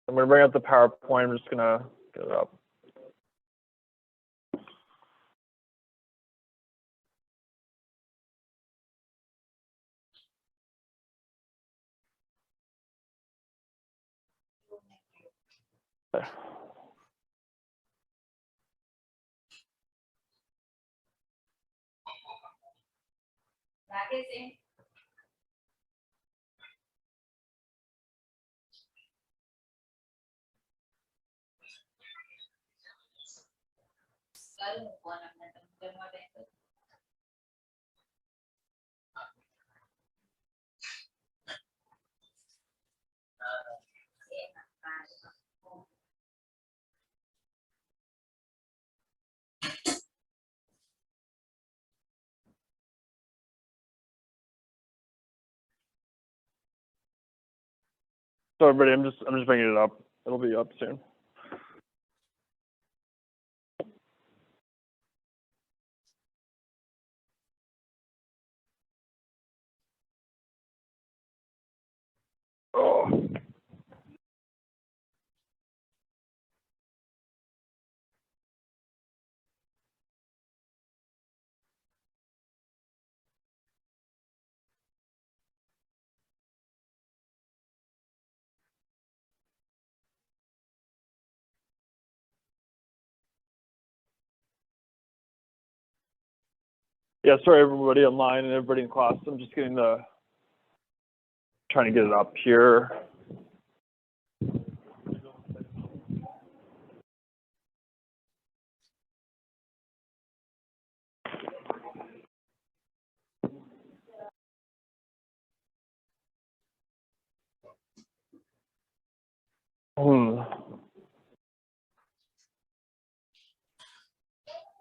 I'm going to bring up the PowerPoint. I'm just going to get it up. Okay. So everybody, I'm just bringing it up. It'll be up soon. Oh. Yeah, sorry everybody online and everybody in class. I'm just trying to get it up here.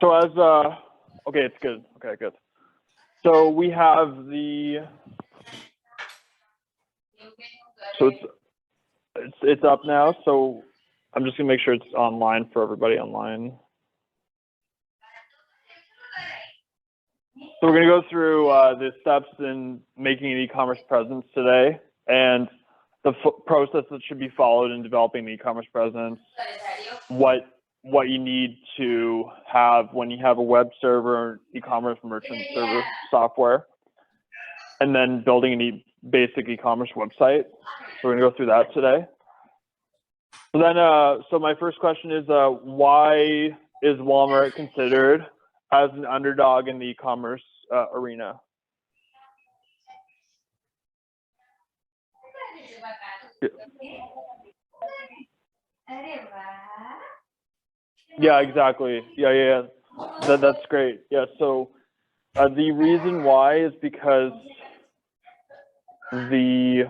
So as okay, it's good. Okay, good. So we have so it's up now. So I'm just gonna make sure it's online for everybody online. So we're gonna go through the steps in making an e-commerce presence today, and the process that should be followed in developing an e-commerce presence. What you need to have when you have a web server, e-commerce merchant server software, and then building a basic e-commerce website. So we're gonna go through that today. So then, so my first question is, why is Walmart considered as an underdog in the e-commerce arena? Yeah, exactly. Yeah. That's great. Yeah. So the reason why is because the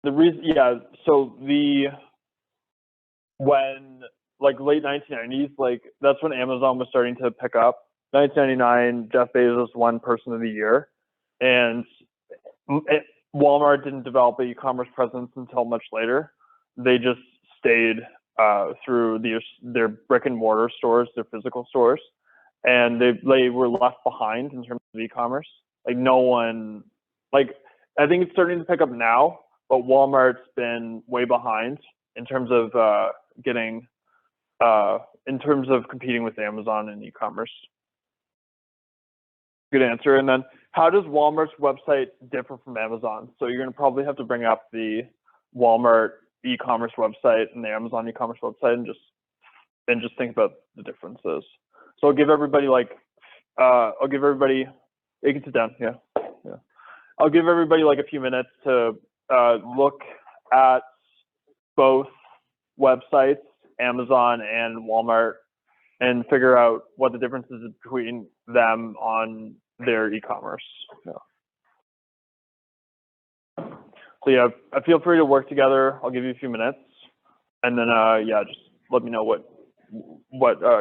reason, yeah. So when like late 1990s, like that's when Amazon was starting to pick up. 1999, Jeff Bezos won Person of the Year, and Walmart didn't develop an e-commerce presence until much later. They just stayed through their brick and mortar stores, their physical stores, and they were left behind in terms of e-commerce. Like no one, like I think it's starting to pick up now, but Walmart's been way behind in terms of in terms of competing with Amazon in e-commerce. Good answer. And then how does Walmart's website differ from Amazon? So you're going to probably have to bring up the Walmart e-commerce website and the Amazon e-commerce website and just think about the differences. So I'll give everybody you can sit down. Yeah. I'll give everybody like a few minutes to look at both websites, Amazon and Walmart, and figure out what the differences between them on their e-commerce. Yeah. So yeah, feel free to work together. I'll give you a few minutes, and then yeah, just let me know what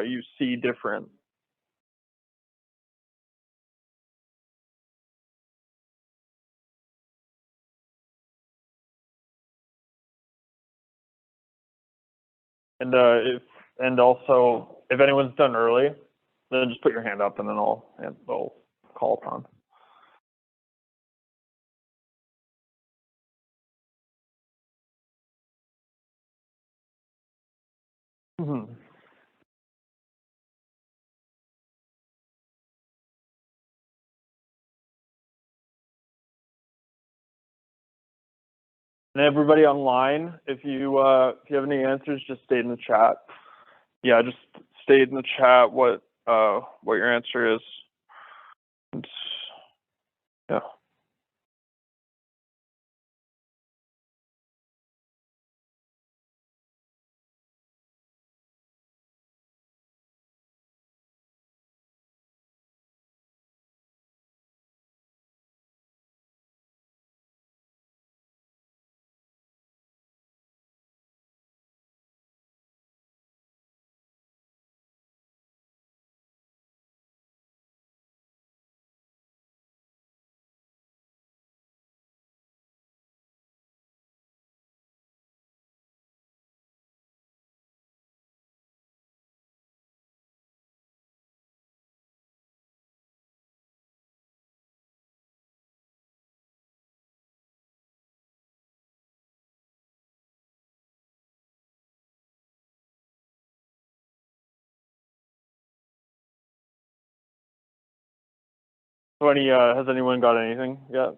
you see different. And also if anyone's done early, then just put your hand up and then I'll call upon. And everybody online, if you have any answers, just state in the chat. Yeah, just state in the chat what your answer is. Yeah. So has anyone got anything yet?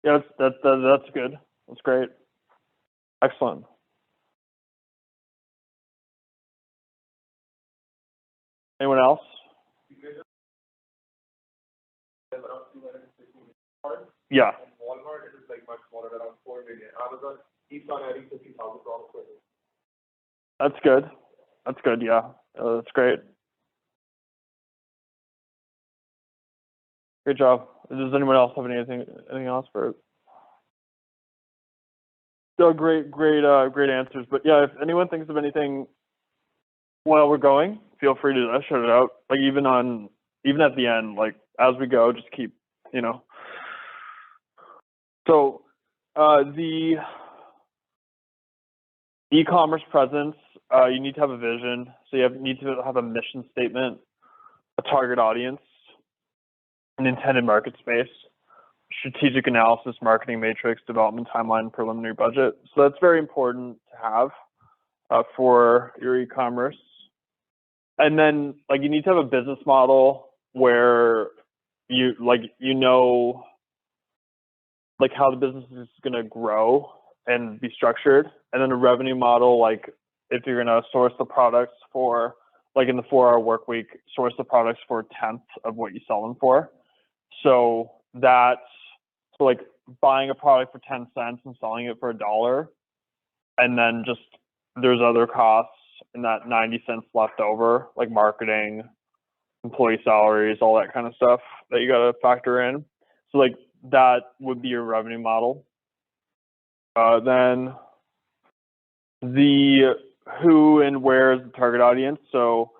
Yeah, that's good. That's great. Excellent. Anyone else? Yeah. Walmart is like much smaller, around 4 million. Amazon keeps on adding $50,000 per day. That's good. That's good. Yeah, that's great. Great job. Does anyone else have anything else for it? So great answers. But yeah, if anyone thinks of anything while we're going, feel free to shout it out. Like even at the end, like as we go, just keep, So the e-commerce presence, you need to have a vision. So you need to have a mission statement, a target audience, an intended market space, strategic analysis, marketing matrix, development timeline, preliminary budget. So that's very important to have for your e-commerce. And then like you need to have a business model where you like how the business is going to grow and be structured, and then a revenue model, like if you're going to source the products for, like in the 4-hour work week, source the products for a tenth of what you sell them for. So like buying a product for 10 cents and selling it for $1, and then just there's other costs and that 90 cents left over, like marketing, employee salaries, all that kind of stuff that you got to factor in. So like that would be your revenue model. Then the who and where is the target audience. So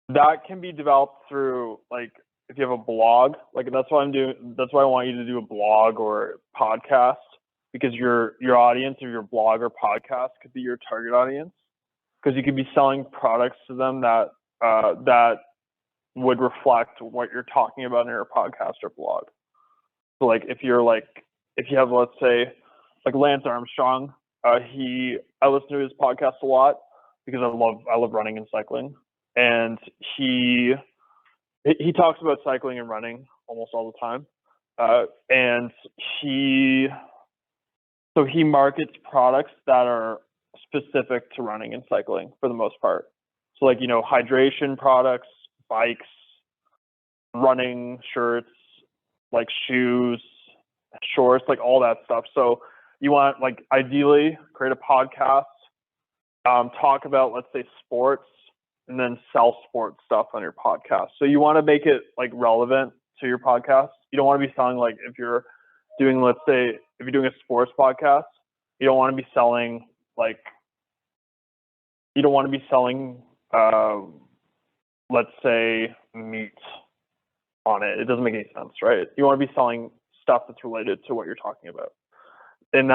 that can be developed through, like, if you have a blog, like that's why I want you to do a blog or podcast, because your audience or your blog or podcast could be your target audience, because you could be selling products to them that would reflect what you're talking about in your podcast or blog. So like if you have, let's say, like Lance Armstrong, I listen to his podcast a lot because I love running and cycling, and he talks about cycling and running almost all the time, and he markets products that are specific to running and cycling for the most part. So like hydration products, bikes, running shirts, like shoes, shorts, like all that stuff. So you want, like, ideally create a podcast, talk about, let's say, sports, and then sell sports stuff on your podcast. So you want to make it like relevant to your podcast. You don't want to be selling, like, if you're doing, let's say, if you're doing a sports podcast, you don't want to be selling let's say, meat on it. It doesn't make any sense, right? You want to be selling stuff that's related to what you're talking about. And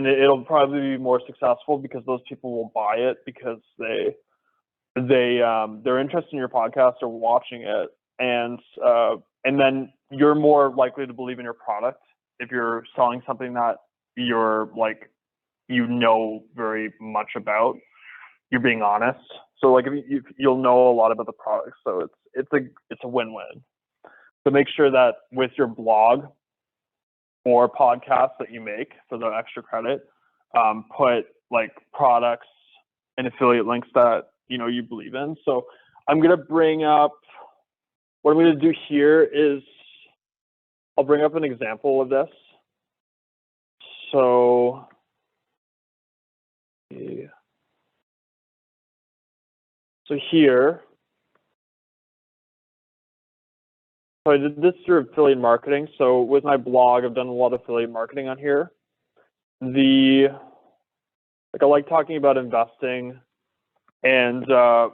it'll probably be more successful because those people will buy it because they they're interested in your podcast or watching it, and then you're more likely to believe in your product if you're selling something that you're like, very much about. You're being honest. So like if you'll know a lot about the product, so it's a win-win. So make sure that with your blog or podcast that you make for the extra credit, put like products and affiliate links that you believe in. So I'm gonna bring up, what I'm gonna do here is I'll bring up an example of this. So here, so I did this through affiliate marketing. So with my blog, I've done a lot of affiliate marketing on here. I like talking about investing and so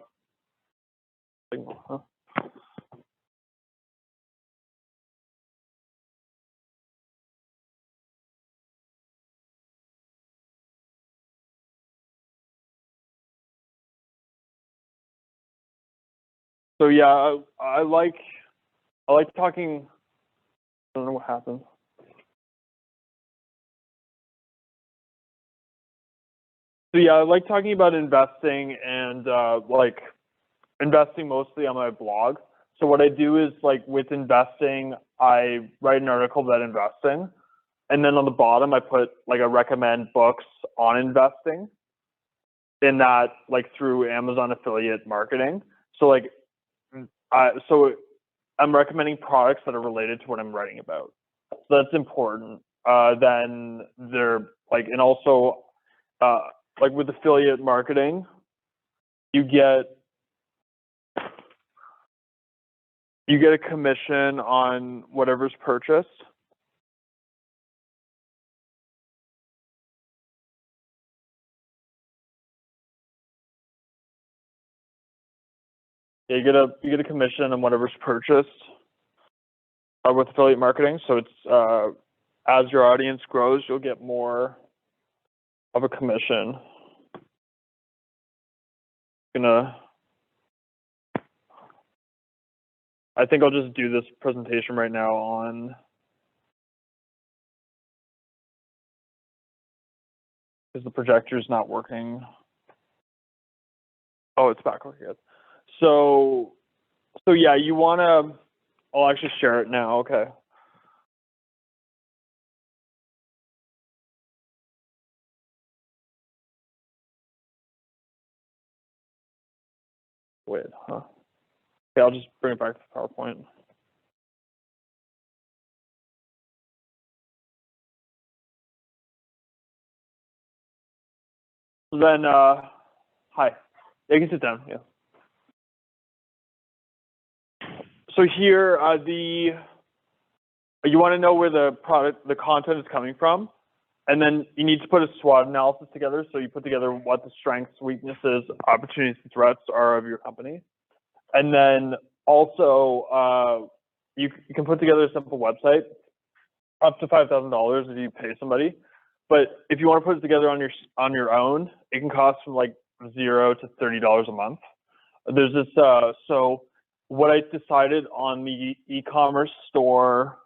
yeah, I like talking. I don't know what happened. So yeah, I like talking about investing and investing mostly on my blog. So what I do is like with investing, I write an article about investing, and then on the bottom I put like I recommend books on investing, in that like through Amazon affiliate marketing. So like I'm recommending products that are related to what I'm writing about. So that's important. Then they're like, and also like with affiliate marketing, you get a commission on whatever's purchased. Yeah, you get a commission on whatever's purchased with affiliate marketing. So it's as your audience grows, you'll get more of a commission. I think I'll just do this presentation right now on, because the projector is not working. Oh, it's back over here. So yeah, you want to, I'll actually share it now. Okay. Wait, huh? Okay, I'll just bring it back to PowerPoint. So then, hi. Yeah, you can sit down. Yeah. So here, you want to know where the content is coming from, and then you need to put a SWOT analysis together. So you put together what the strengths, weaknesses, opportunities, and threats are of your company, and then also you can put together a simple website, up to $5,000 if you pay somebody. But if you want to put it together on your own, it can cost from like $0 to $30 a month. There's this. So what I decided on the e-commerce store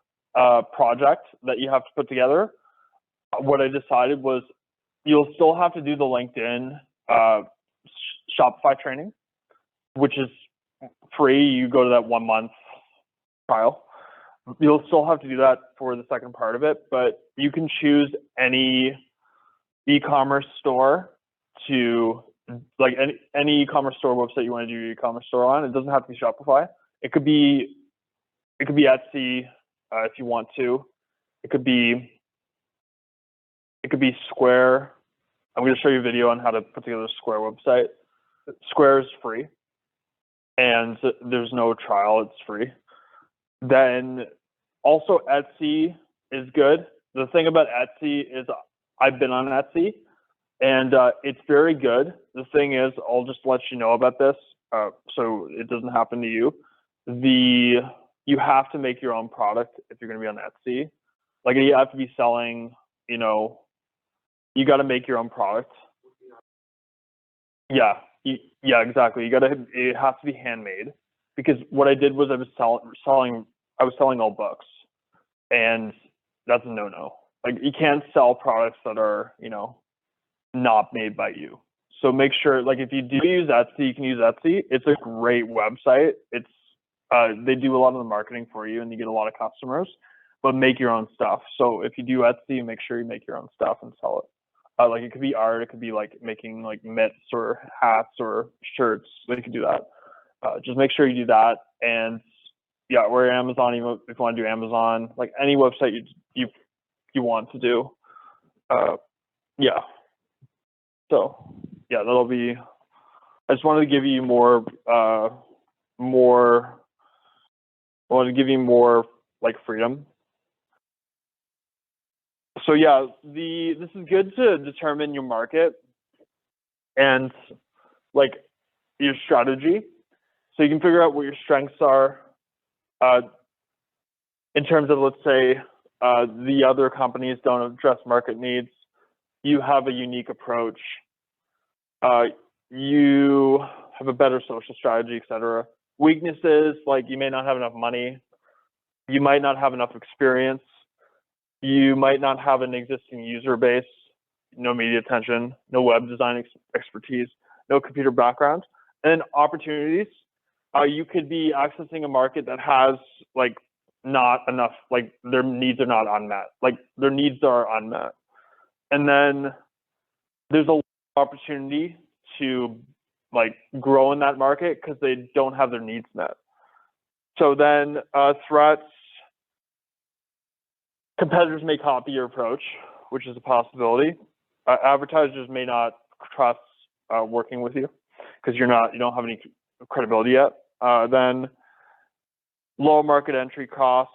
project that you have to put together, what I decided was you'll still have to do the LinkedIn Shopify training, which is free. You go to that 1 month trial. You'll still have to do that for the second part of it, but you can choose any e-commerce store to, like any e-commerce store website you want to do your e-commerce store on. It doesn't have to be Shopify. It could be Etsy if you want to. It could be Square. I'm going to show you a video on how to put together a Square website. Square is free, and there's no trial. It's free. Then also Etsy is good. The thing about Etsy is I've been on Etsy, and it's very good. The thing is, I'll just let you know about this so it doesn't happen to you. You have to make your own product if you're going to be on Etsy. Like you have to be selling, you got to make your own product. Yeah, Yeah, exactly. It has to be handmade, because what I did was I was selling all books, and that's a no-no. Like, you can't sell products that are, not made by you. So make sure, like, if you do use Etsy, you can use Etsy. It's a great website. They do a lot of the marketing for you, and you get a lot of customers, but make your own stuff. So if you do Etsy, make sure you make your own stuff and sell it. Like, it could be art, it could be like making like mitts or hats or shirts. You could do that. Just make sure you do that. And yeah, or Amazon, even if you want to do Amazon, like any website you want to do. Yeah. So yeah, that'll be. I just wanted to give you more. I wanted to give you more like freedom. So yeah, this is good to determine your market and like your strategy, so you can figure out what your strengths are. In terms of, let's say, the other companies don't address market needs, you have a unique approach. You have a better social strategy, etc. Weaknesses, like you may not have enough money, you might not have enough experience, you might not have an existing user base, no media attention, no web design expertise, no computer background. And opportunities, you could be accessing a market that has like not enough, like their needs are not unmet, like their needs are unmet. And then there's a lot of opportunity to like grow in that market because they don't have their needs met. So then threats, competitors may copy your approach, which is a possibility. Advertisers may not trust working with you because you don't have any credibility yet. Then low market entry costs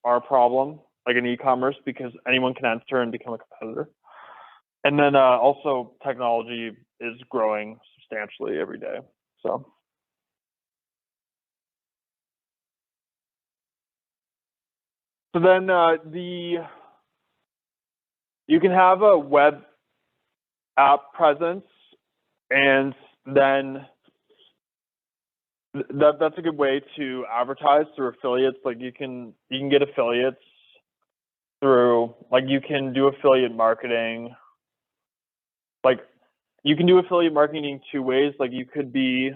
are a problem, like in e-commerce, because anyone can enter and become a competitor. And then also technology is growing substantially every day. So then you can have a web app presence, and then that's a good way to advertise through affiliates. Like you can get affiliates through, like you can do affiliate marketing. Like you can do affiliate marketing two ways. Like you could be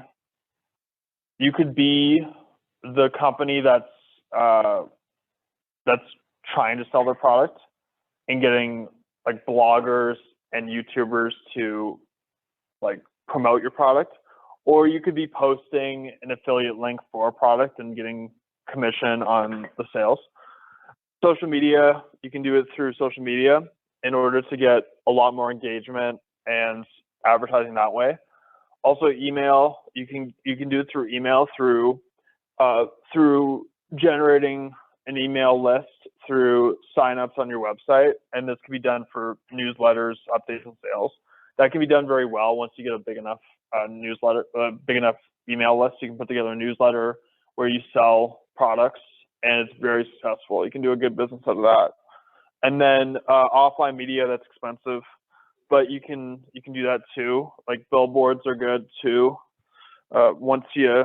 the company that's trying to sell their product and getting like bloggers and YouTubers to like promote your product, or you could be posting an affiliate link for a product and getting commission on the sales. Social media, you can do it through social media in order to get a lot more engagement and advertising that way. Also email, you can do it through email, through generating an email list through signups on your website, and this can be done for newsletters, updates, and sales. That can be done very well once you get a big enough big enough email list. You can put together a newsletter where you sell products, and it's very successful. You can do a good business out of that. And then offline media, that's expensive, but you can do that too. Like billboards are good too. Once you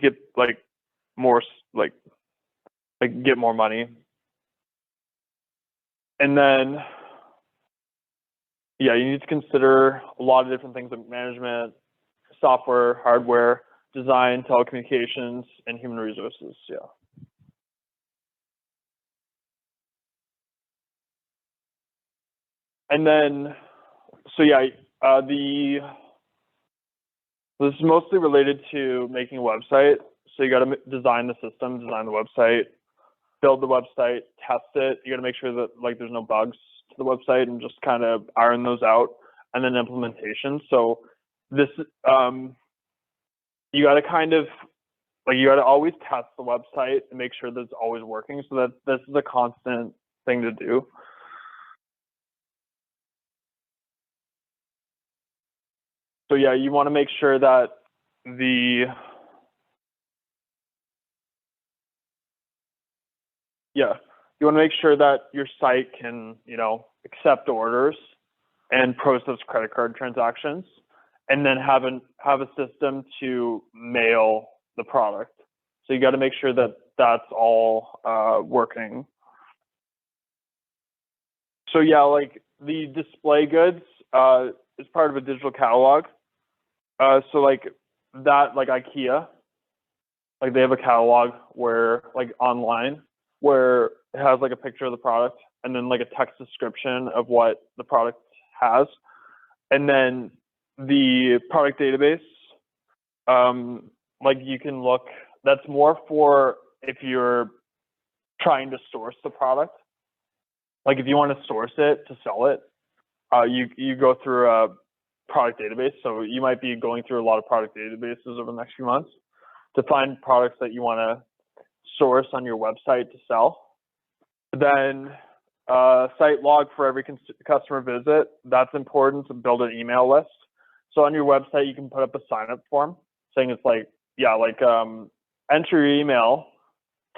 get like more get more money. And then yeah, you need to consider a lot of different things like management, software, hardware, design, telecommunications, and human resources. Yeah. And then, so yeah, this is mostly related to making a website. So you got to design the system, design the website, build the website, test it. You got to make sure that like there's no bugs to the website and just kind of iron those out. And then implementation. So this, you got to kind of you got to always test the website and make sure that it's always working. So that this is a constant thing to do. So yeah, you want to make sure that you want to make sure that your site can, accept orders and process credit card transactions. and then have a system to mail the product. So you got to make sure that that's all working. So yeah, like the display goods is part of a digital catalog. So like that, like IKEA, like they have a catalog where like online where it has like a picture of the product and then like a text description of what the product has. And then the product database, like you can look, that's more for if you're trying to source the product. Like if you want to source it to sell it, you go through a product database. So you might be going through a lot of product databases over the next few months to find products that you want to source on your website to sell. Then site log for every customer visit. That's important to build an email list. So on your website, you can put up a sign-up form saying it's like, yeah, like enter your email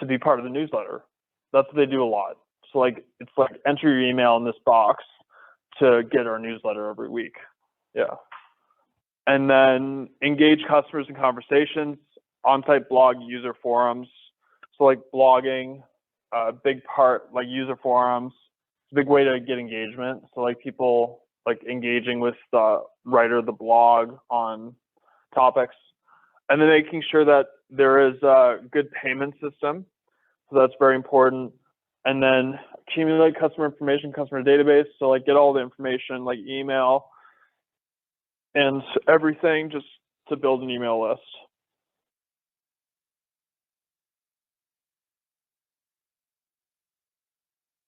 to be part of the newsletter. That's what they do a lot. So like, it's like enter your email in this box to get our newsletter every week. Yeah. And then engage customers in conversations, on-site blog, user forums. So like blogging, big part, like user forums, it's a big way to get engagement. So like people like engaging with the writer of the blog on topics, and then making sure that there is a good payment system. So that's very important. And then accumulate customer information, customer database. So like get all the information like email and everything just to build an email list.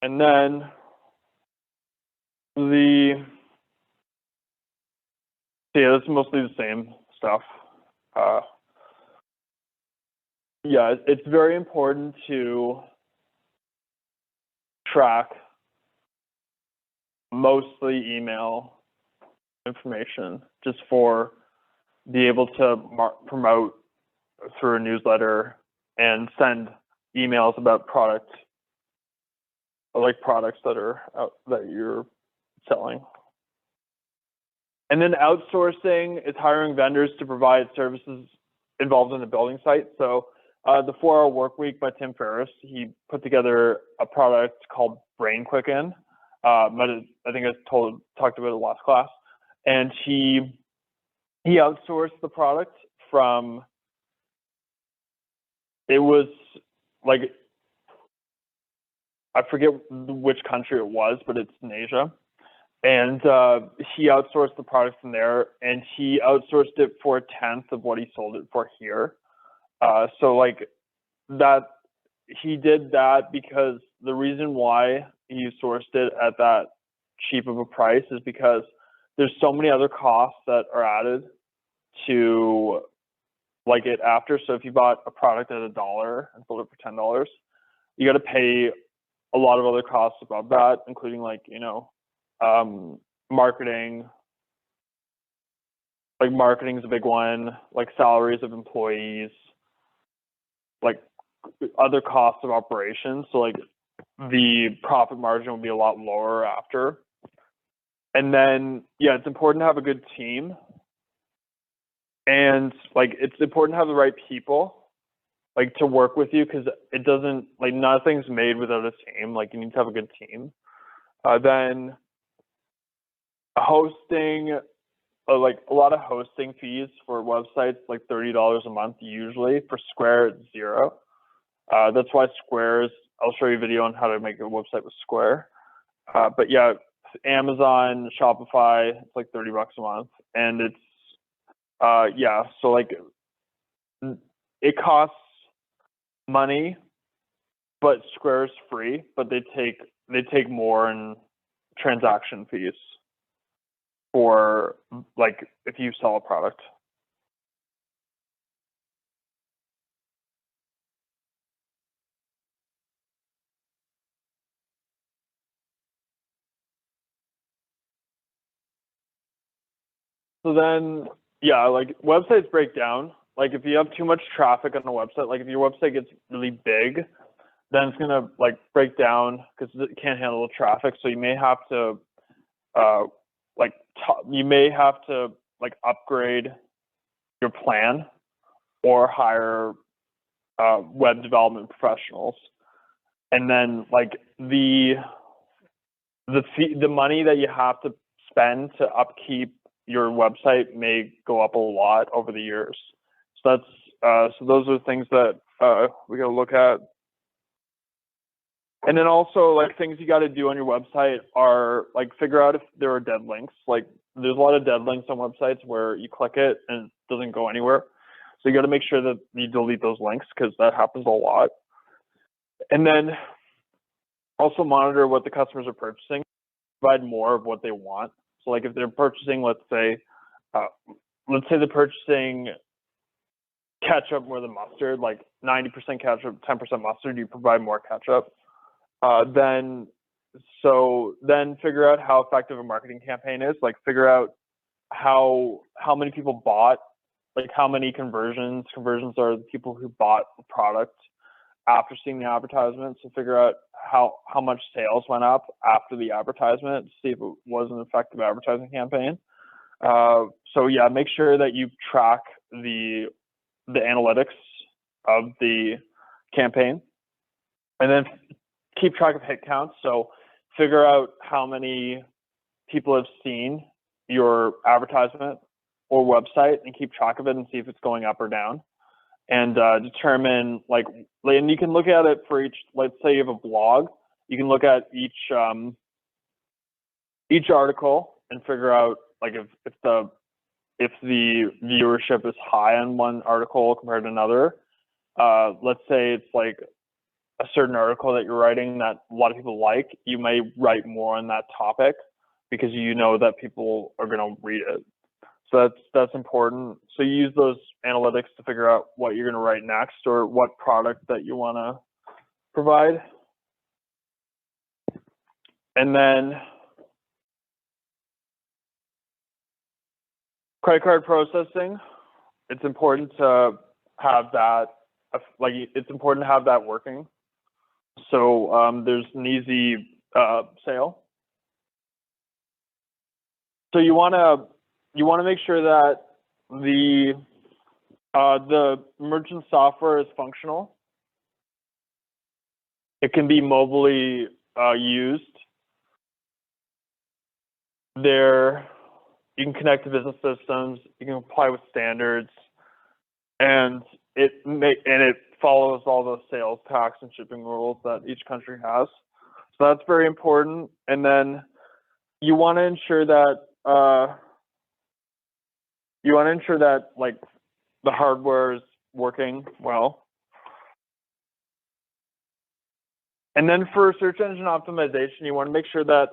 And then yeah, it's mostly the same stuff. Yeah, it's very important to track mostly email information just for be able to promote through a newsletter and send emails about products that are out that you're selling. And then outsourcing is hiring vendors to provide services involved in the building site. So the 4-Hour Work Week by Tim Ferriss, he put together a product called Brain Quicken. I think I talked about it last class. And he outsourced the product from, it was like, I forget which country it was, but it's in Asia. And he outsourced the product from there, and he outsourced it for 1/10 of what he sold it for here. So like that, he did that because the reason why he sourced it at that cheap of a price is because there's so many other costs that are added to like it after. So if you bought a product at $1 and sold it for $10, you got to pay a lot of other costs above that, including like, you know, marketing. Like marketing is a big one, like salaries of employees, like other costs of operations. So like the profit margin will be a lot lower after. And then, yeah, it's important to have a good team. And like, it's important to have the right people like to work with you, because it doesn't, like nothing's made without a team. Like you need to have a good team. Then hosting, like a lot of hosting fees for websites, like $30 a month usually. For Square, it's $0. That's why Square's, I'll show you a video on how to make a website with Square. But yeah, Amazon, Shopify, it's like $30 a month. And it's, yeah, so like it costs money, but Square's free, but they take more in transaction fees for like if you sell a product. So then, yeah, like websites break down. Like if you have too much traffic on a website, like if your website gets really big, then it's gonna like break down because it can't handle the traffic. So you may have to like upgrade your plan or hire web development professionals. And then like the money that you have to spend to upkeep your website may go up a lot over the years. So that's so those are things that we got to look at. And then also like things you got to do on your website are like figure out if there are dead links. Like there's a lot of dead links on websites where you click it and it doesn't go anywhere. So you got to make sure that you delete those links because that happens a lot. And then also monitor what the customers are purchasing, provide more of what they want. So like if they're purchasing, let's say they're purchasing ketchup more than mustard, like 90% ketchup, 10% mustard, you provide more ketchup. Then figure out how effective a marketing campaign is. Like figure out how many people bought, like how many conversions are the people who bought the product after seeing the advertisement. So figure out how much sales went up after the advertisement to see if it was an effective advertising campaign. So yeah, make sure that you track the analytics of the campaign, and then keep track of hit counts. So figure out how many people have seen your advertisement or website and keep track of it and see if it's going up or down. And determine like, and you can look at it for each, let's say you have a blog, you can look at each article and figure out like if the viewership is high on one article compared to another. Let's say it's like a certain article that you're writing that a lot of people like, you may write more on that topic because you know that people are going to read it. So that's important. So you use those analytics to figure out what you're going to write next or what product that you want to provide. And then credit card processing, it's important to have that, like it's important to have that working. So there's an easy sale. So you want to make sure that the merchant software is functional. It can be mobilely used. You can connect to business systems. You can comply with standards, and it follows all those sales tax and shipping rules that each country has. So that's very important. And then you want to ensure that like the hardware is working well. And then for search engine optimization, you want to make sure that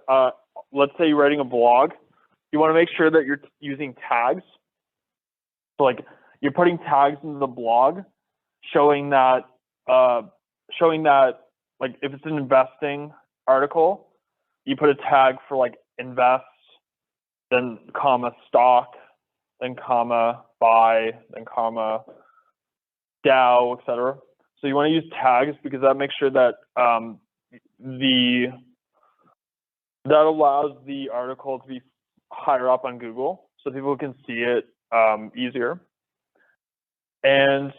let's say you're writing a blog, you want to make sure that you're using tags. So like you're putting tags into the blog showing that like if it's an investing article, you put a tag for like invest, then comma stock, then comma buy, then comma Dow, etc. So you want to use tags because that makes sure that that allows the article to be higher up on Google so people can see it easier. And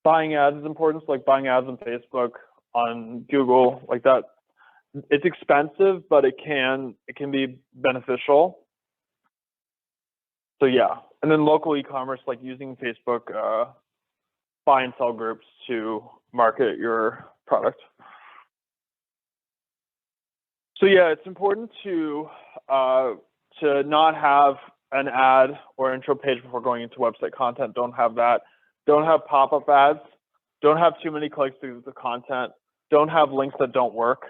buying ads is important. So like buying ads on Facebook, on Google, like that. It's expensive, but it can be beneficial. So yeah, and then local e-commerce, like using Facebook buy and sell groups to market your product. So yeah, it's important to not have an ad or intro page before going into website content. Don't have that. Don't have pop-up ads. Don't have too many clicks to the content. Don't have links that don't work.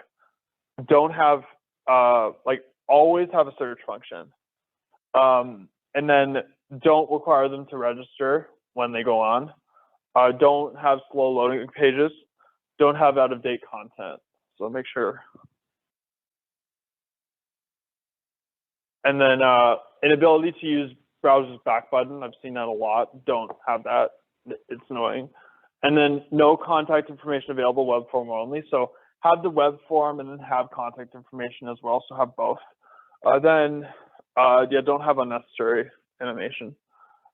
Don't have like always have a search function. And then don't require them to register when they go on. Don't have slow loading pages. Don't have out-of-date content. So make sure. And then inability to use browser's back button. I've seen that a lot. Don't have that. It's annoying. And then no contact information available, web form only. So have the web form and then have contact information as well. So have both. Yeah, don't have unnecessary animation.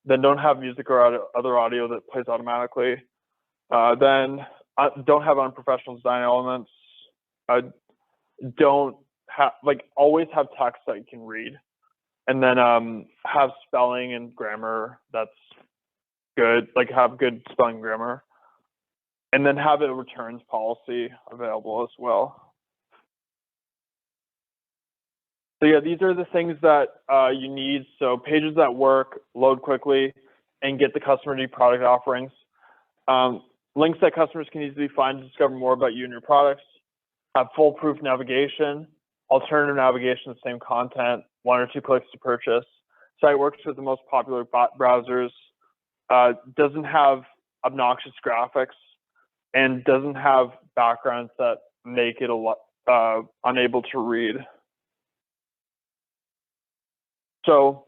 Then don't have music or other audio that plays automatically. Then don't have unprofessional design elements. Don't have, like, always have text that you can read. And then have spelling and grammar that's good, like have good spelling and grammar. And then have a returns policy available as well. So yeah, these are the things that you need. So pages that work, load quickly, and get the customer to product offerings. Links that customers can easily find to discover more about you and your products. Have foolproof navigation, alternative navigation, the same content, 1 or 2 clicks to purchase. Site works with the most popular browsers. Doesn't have obnoxious graphics, and doesn't have backgrounds that make it unable to read. So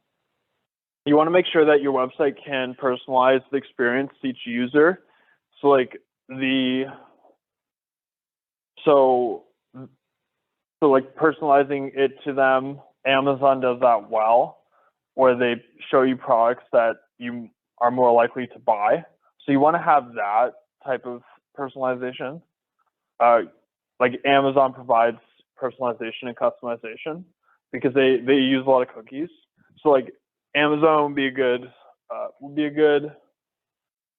you want to make sure that your website can personalize the experience to each user. So like like personalizing it to them, Amazon does that well, where they show you products that you are more likely to buy. So you want to have that type of personalization. Like Amazon provides personalization and customization because they use a lot of cookies. So like Amazon would be a good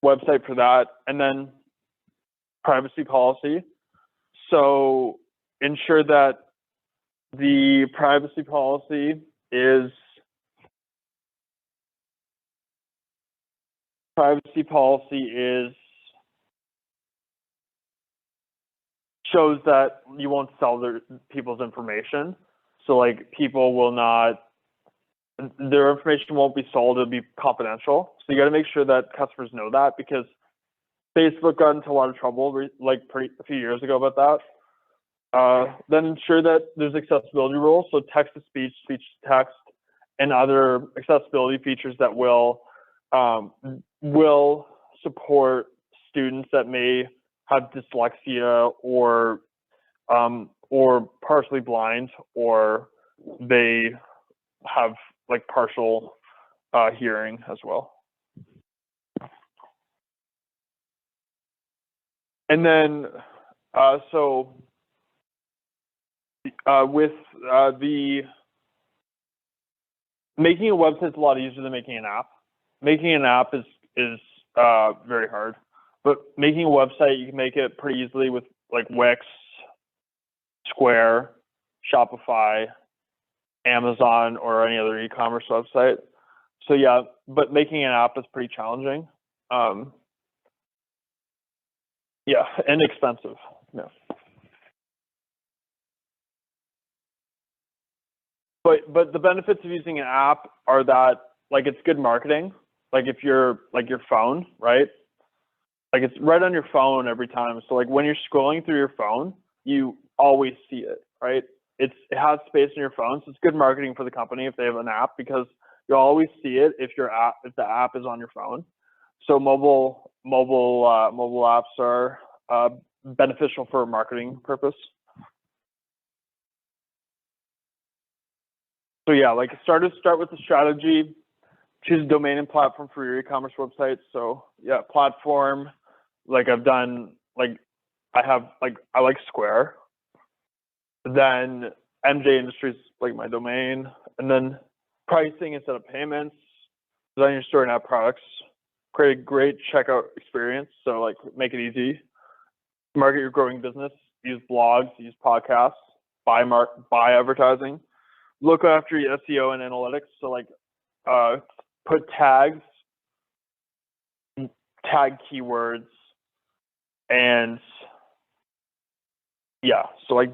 website for that. And then privacy policy. So ensure that the privacy policy shows that you won't sell people's information. So like people will not, their information won't be sold, it'll be confidential. So you got to make sure that customers know that, because Facebook got into a lot of trouble like a few years ago about that. Then ensure that there's accessibility rules, so text-to-speech, speech-to-text, and other accessibility features that will support students that may have dyslexia or partially blind, or they have like partial hearing as well. And then with the making a website is a lot easier than making an app. Making an app is very hard, but making a website, you can make it pretty easily with like Wix, Square, Shopify, Amazon, or any other e-commerce website. So yeah, but making an app is pretty challenging. Yeah, and expensive. Yeah. But the benefits of using an app are that, like, it's good marketing. Like if you're like your phone, right? Like it's right on your phone every time. So like when you're scrolling through your phone, you always see it, right? It has space in your phone, so it's good marketing for the company if they have an app, because you'll always see it if the app is on your phone. So mobile apps are beneficial for a marketing purpose. So yeah, like start with the strategy. Choose a domain and platform for your e-commerce website. So yeah, platform. Like I've done, like I like Square. Then MJ Industries, like my domain, and then pricing instead of payments. Design your store and app products. Create a great checkout experience. So like make it easy. Market your growing business. Use blogs. Use podcasts. Buy advertising. Look after your SEO and analytics. So like put tags, tag keywords, and yeah, so like